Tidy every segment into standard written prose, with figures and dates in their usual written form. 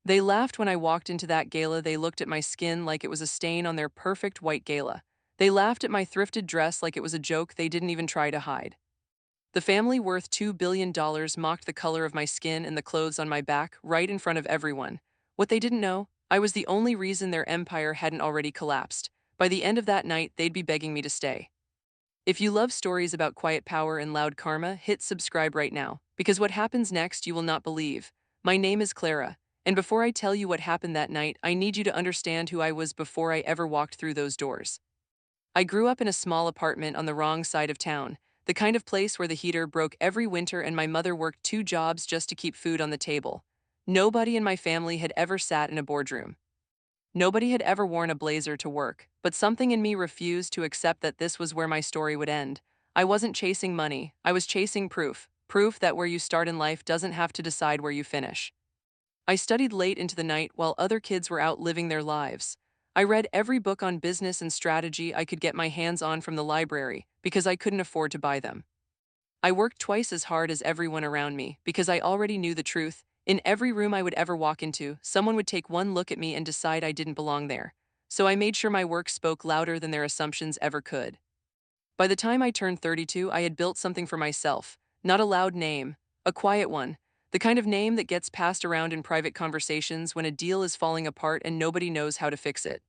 They laughed when I walked into that gala. They looked at my skin like it was a stain on their perfect white gala. They laughed at my thrifted dress like it was a joke they didn't even try to hide. The family worth $2 billion mocked the color of my skin and the clothes on my back right in front of everyone. What they didn't know, I was the only reason their empire hadn't already collapsed. By the end of that night, they'd be begging me to stay. If you love stories about quiet power and loud karma, hit subscribe right now, because what happens next you will not believe. My name is Clara, and before I tell you what happened that night, I need you to understand who I was before I ever walked through those doors. I grew up in a small apartment on the wrong side of town, the kind of place where the heater broke every winter and my mother worked two jobs just to keep food on the table. Nobody in my family had ever sat in a boardroom. Nobody had ever worn a blazer to work, but something in me refused to accept that this was where my story would end. I wasn't chasing money, I was chasing proof. Proof that where you start in life doesn't have to decide where you finish. I studied late into the night while other kids were out living their lives. I read every book on business and strategy I could get my hands on from the library because I couldn't afford to buy them. I worked twice as hard as everyone around me because I already knew the truth. In every room I would ever walk into, someone would take one look at me and decide I didn't belong there. So I made sure my work spoke louder than their assumptions ever could. By the time I turned 32, I had built something for myself, not a loud name, a quiet one, the kind of name that gets passed around in private conversations when a deal is falling apart and nobody knows how to fix it.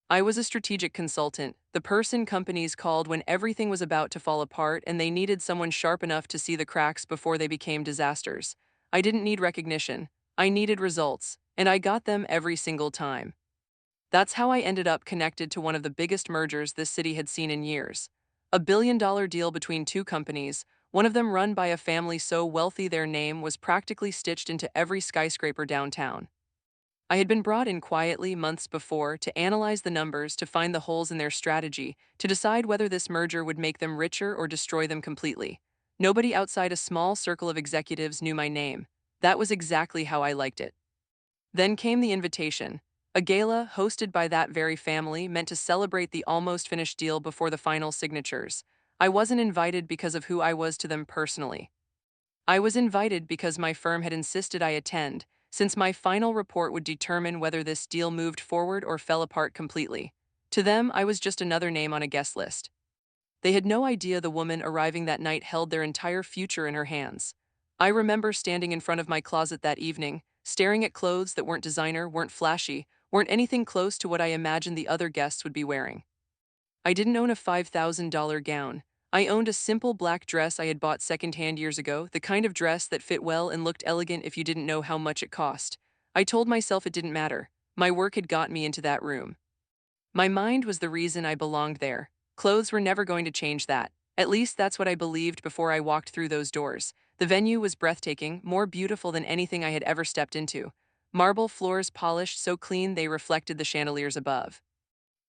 I was a strategic consultant, the person companies called when everything was about to fall apart and they needed someone sharp enough to see the cracks before they became disasters. I didn't need recognition, I needed results, and I got them every single time. That's how I ended up connected to one of the biggest mergers this city had seen in years. $1 billion deal between two companies, one of them run by a family so wealthy their name was practically stitched into every skyscraper downtown. I had been brought in quietly months before to analyze the numbers, to find the holes in their strategy, to decide whether this merger would make them richer or destroy them completely. Nobody outside a small circle of executives knew my name. That was exactly how I liked it. Then came the invitation, a gala hosted by that very family meant to celebrate the almost finished deal before the final signatures. I wasn't invited because of who I was to them personally. I was invited because my firm had insisted I attend, since my final report would determine whether this deal moved forward or fell apart completely. To them, I was just another name on a guest list. They had no idea the woman arriving that night held their entire future in her hands. I remember standing in front of my closet that evening, staring at clothes that weren't designer, weren't flashy, weren't anything close to what I imagined the other guests would be wearing. I didn't own a $5,000 gown. I owned a simple black dress I had bought secondhand years ago, the kind of dress that fit well and looked elegant if you didn't know how much it cost. I told myself it didn't matter. My work had got me into that room. My mind was the reason I belonged there. Clothes were never going to change that. At least that's what I believed before I walked through those doors. The venue was breathtaking, more beautiful than anything I had ever stepped into. Marble floors polished so clean they reflected the chandeliers above.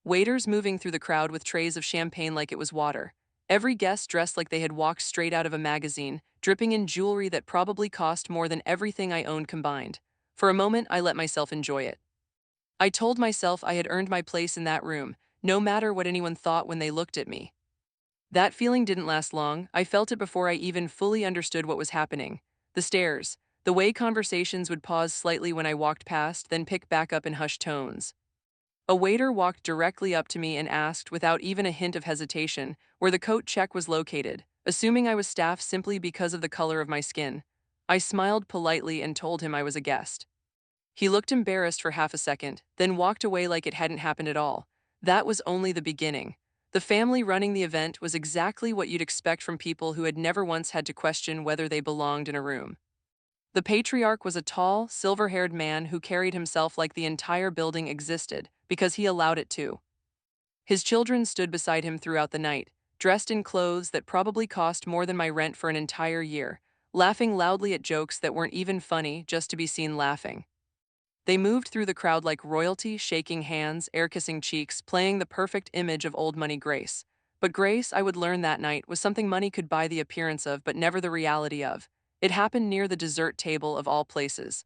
Waiters moving through the crowd with trays of champagne like it was water. Every guest dressed like they had walked straight out of a magazine, dripping in jewelry that probably cost more than everything I owned combined. For a moment, I let myself enjoy it. I told myself I had earned my place in that room, no matter what anyone thought when they looked at me. That feeling didn't last long. I felt it before I even fully understood what was happening. The stares, the way conversations would pause slightly when I walked past, then pick back up in hushed tones. A waiter walked directly up to me and asked, without even a hint of hesitation, where the coat check was located, assuming I was staff simply because of the color of my skin. I smiled politely and told him I was a guest. He looked embarrassed for half a second, then walked away like it hadn't happened at all. That was only the beginning. The family running the event was exactly what you'd expect from people who had never once had to question whether they belonged in a room. The patriarch was a tall, silver-haired man who carried himself like the entire building existed, because he allowed it to. His children stood beside him throughout the night, dressed in clothes that probably cost more than my rent for an entire year, laughing loudly at jokes that weren't even funny just to be seen laughing. They moved through the crowd like royalty, shaking hands, air-kissing cheeks, playing the perfect image of old money grace. But grace, I would learn that night, was something money could buy the appearance of but never the reality of. It happened near the dessert table of all places.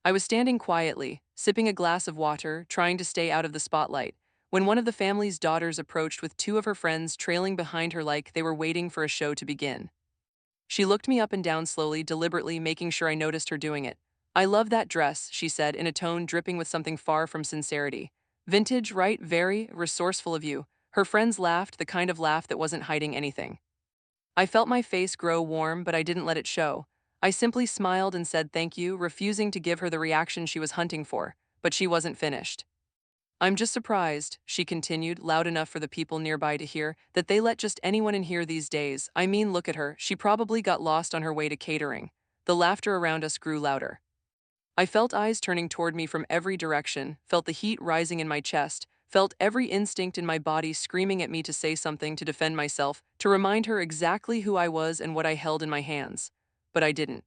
I was standing quietly, sipping a glass of water, trying to stay out of the spotlight, when one of the family's daughters approached with two of her friends trailing behind her like they were waiting for a show to begin. She looked me up and down slowly, deliberately making sure I noticed her doing it. "I love that dress," she said in a tone dripping with something far from sincerity. "Vintage, right? Very resourceful of you." Her friends laughed, the kind of laugh that wasn't hiding anything. I felt my face grow warm, but I didn't let it show. I simply smiled and said thank you, refusing to give her the reaction she was hunting for, but she wasn't finished. "I'm just surprised," she continued, loud enough for the people nearby to hear, "that they let just anyone in here these days. I mean, look at her, she probably got lost on her way to catering." The laughter around us grew louder. I felt eyes turning toward me from every direction, felt the heat rising in my chest, felt every instinct in my body screaming at me to say something, to defend myself, to remind her exactly who I was and what I held in my hands. But I didn't.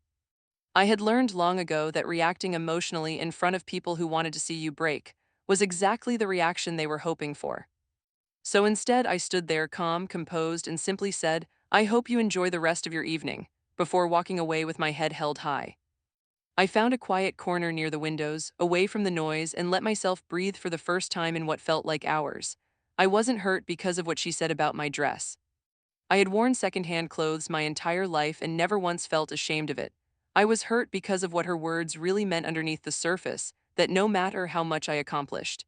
I had learned long ago that reacting emotionally in front of people who wanted to see you break was exactly the reaction they were hoping for. So instead, I stood there calm, composed, and simply said, "I hope you enjoy the rest of your evening," before walking away with my head held high. I found a quiet corner near the windows, away from the noise, and let myself breathe for the first time in what felt like hours. I wasn't hurt because of what she said about my dress. I had worn secondhand clothes my entire life and never once felt ashamed of it. I was hurt because of what her words really meant underneath the surface, that no matter how much I accomplished,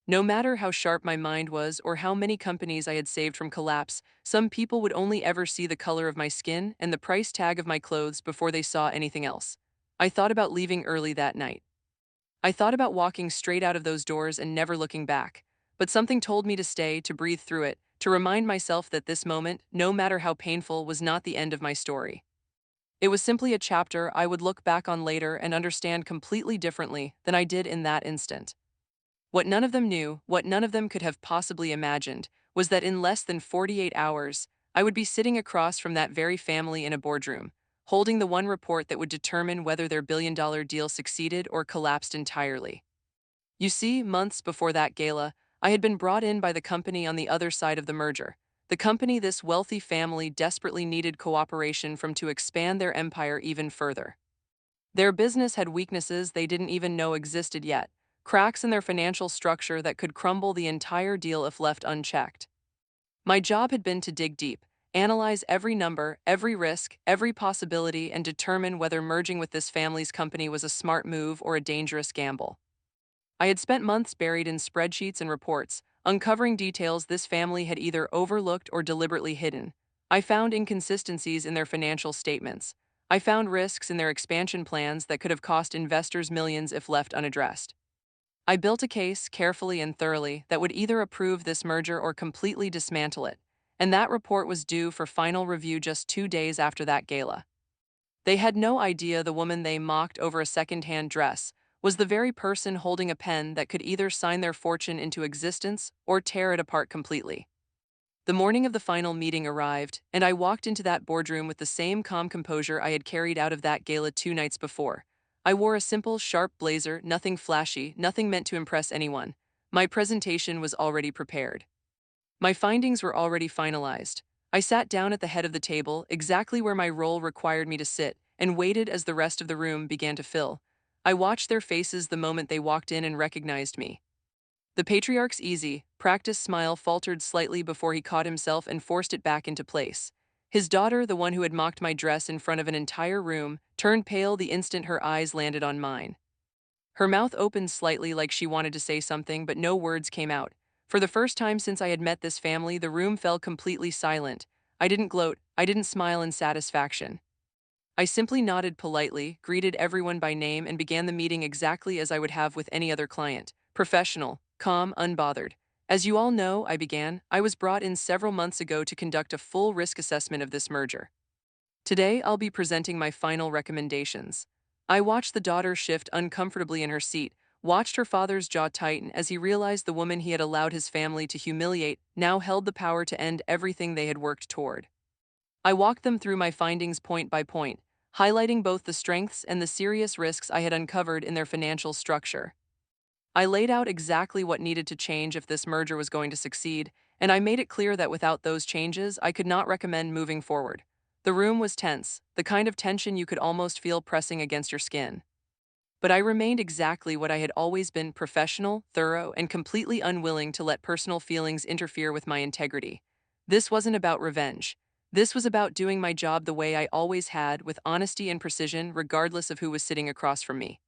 no matter how sharp my mind was or how many companies I had saved from collapse, some people would only ever see the color of my skin and the price tag of my clothes before they saw anything else. I thought about leaving early that night. I thought about walking straight out of those doors and never looking back. But something told me to stay, to breathe through it, to remind myself that this moment, no matter how painful, was not the end of my story. It was simply a chapter I would look back on later and understand completely differently than I did in that instant. What none of them knew, what none of them could have possibly imagined, was that in less than 48 hours, I would be sitting across from that very family in a boardroom, holding the one report that would determine whether their billion-dollar deal succeeded or collapsed entirely. You see, months before that gala, I had been brought in by the company on the other side of the merger, the company this wealthy family desperately needed cooperation from to expand their empire even further. Their business had weaknesses they didn't even know existed yet, cracks in their financial structure that could crumble the entire deal if left unchecked. My job had been to dig deep, analyze every number, every risk, every possibility, and determine whether merging with this family's company was a smart move or a dangerous gamble. I had spent months buried in spreadsheets and reports, uncovering details this family had either overlooked or deliberately hidden. I found inconsistencies in their financial statements. I found risks in their expansion plans that could have cost investors millions if left unaddressed. I built a case, carefully and thoroughly, that would either approve this merger or completely dismantle it, and that report was due for final review just 2 days after that gala. They had no idea the woman they mocked over a second-hand dress was the very person holding a pen that could either sign their fortune into existence or tear it apart completely. The morning of the final meeting arrived, and I walked into that boardroom with the same calm composure I had carried out of that gala 2 nights before. I wore a simple, sharp blazer, nothing flashy, nothing meant to impress anyone. My presentation was already prepared. My findings were already finalized. I sat down at the head of the table, exactly where my role required me to sit, and waited as the rest of the room began to fill. I watched their faces the moment they walked in and recognized me. The patriarch's easy, practiced smile faltered slightly before he caught himself and forced it back into place. His daughter, the one who had mocked my dress in front of an entire room, turned pale the instant her eyes landed on mine. Her mouth opened slightly like she wanted to say something, but no words came out. For the first time since I had met this family, the room fell completely silent. I didn't gloat, I didn't smile in satisfaction. I simply nodded politely, greeted everyone by name, and began the meeting exactly as I would have with any other client. Professional, calm, unbothered. "As you all know," I began, "I was brought in several months ago to conduct a full risk assessment of this merger. Today, I'll be presenting my final recommendations." I watched the daughter shift uncomfortably in her seat, watched her father's jaw tighten as he realized the woman he had allowed his family to humiliate now held the power to end everything they had worked toward. I walked them through my findings point by point, highlighting both the strengths and the serious risks I had uncovered in their financial structure. I laid out exactly what needed to change if this merger was going to succeed, and I made it clear that without those changes, I could not recommend moving forward. The room was tense, the kind of tension you could almost feel pressing against your skin. But I remained exactly what I had always been: professional, thorough, and completely unwilling to let personal feelings interfere with my integrity. This wasn't about revenge. This was about doing my job the way I always had, with honesty and precision, regardless of who was sitting across from me.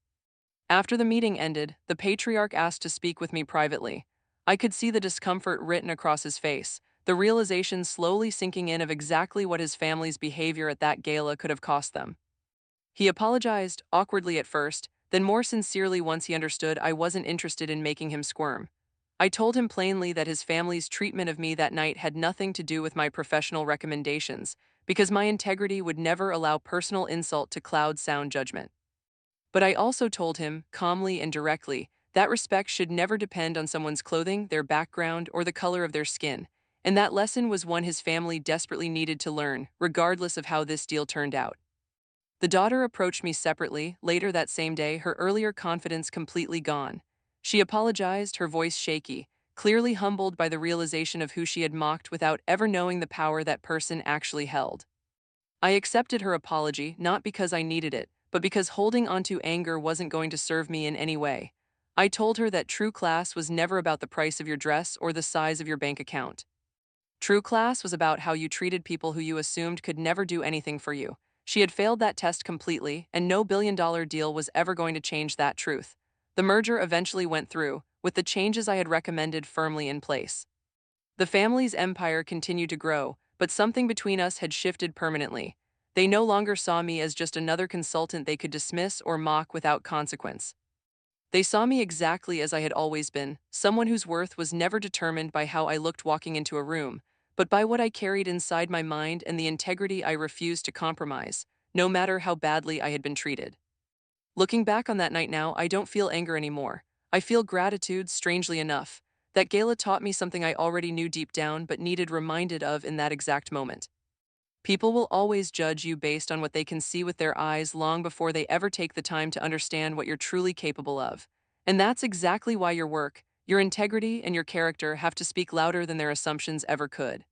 After the meeting ended, the patriarch asked to speak with me privately. I could see the discomfort written across his face, the realization slowly sinking in of exactly what his family's behavior at that gala could have cost them. He apologized, awkwardly at first, then more sincerely once he understood I wasn't interested in making him squirm. I told him plainly that his family's treatment of me that night had nothing to do with my professional recommendations, because my integrity would never allow personal insult to cloud sound judgment. But I also told him, calmly and directly, that respect should never depend on someone's clothing, their background, or the color of their skin, and that lesson was one his family desperately needed to learn, regardless of how this deal turned out. The daughter approached me separately, later that same day, her earlier confidence completely gone. She apologized, her voice shaky, clearly humbled by the realization of who she had mocked without ever knowing the power that person actually held. I accepted her apology, not because I needed it, but because holding onto anger wasn't going to serve me in any way. I told her that true class was never about the price of your dress or the size of your bank account. True class was about how you treated people who you assumed could never do anything for you. She had failed that test completely, and no billion-dollar deal was ever going to change that truth. The merger eventually went through, with the changes I had recommended firmly in place. The family's empire continued to grow, but something between us had shifted permanently. They no longer saw me as just another consultant they could dismiss or mock without consequence. They saw me exactly as I had always been, someone whose worth was never determined by how I looked walking into a room, but by what I carried inside my mind and the integrity I refused to compromise, no matter how badly I had been treated. Looking back on that night now, I don't feel anger anymore. I feel gratitude, strangely enough. That gala taught me something I already knew deep down but needed reminded of in that exact moment. People will always judge you based on what they can see with their eyes long before they ever take the time to understand what you're truly capable of. And that's exactly why your work, your integrity, and your character have to speak louder than their assumptions ever could.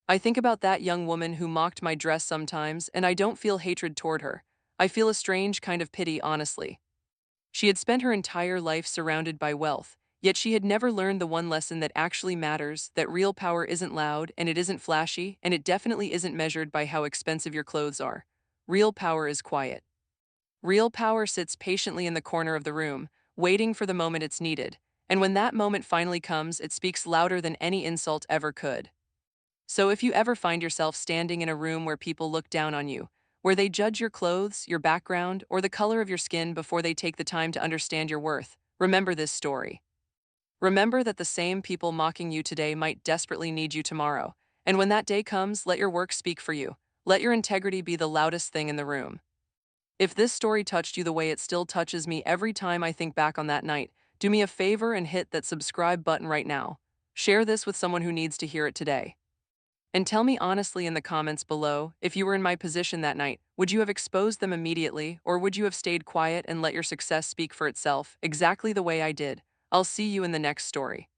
I think about that young woman who mocked my dress sometimes, and I don't feel hatred toward her. I feel a strange kind of pity, honestly. She had spent her entire life surrounded by wealth, yet she had never learned the one lesson that actually matters, that real power isn't loud, and it isn't flashy, and it definitely isn't measured by how expensive your clothes are. Real power is quiet. Real power sits patiently in the corner of the room, waiting for the moment it's needed, and when that moment finally comes, it speaks louder than any insult ever could. So if you ever find yourself standing in a room where people look down on you, where they judge your clothes, your background, or the color of your skin before they take the time to understand your worth, remember this story. Remember that the same people mocking you today might desperately need you tomorrow, and when that day comes, let your work speak for you. Let your integrity be the loudest thing in the room. If this story touched you the way it still touches me every time I think back on that night, do me a favor and hit that subscribe button right now. Share this with someone who needs to hear it today. And tell me honestly in the comments below, if you were in my position that night, would you have exposed them immediately, or would you have stayed quiet and let your success speak for itself, exactly the way I did? I'll see you in the next story.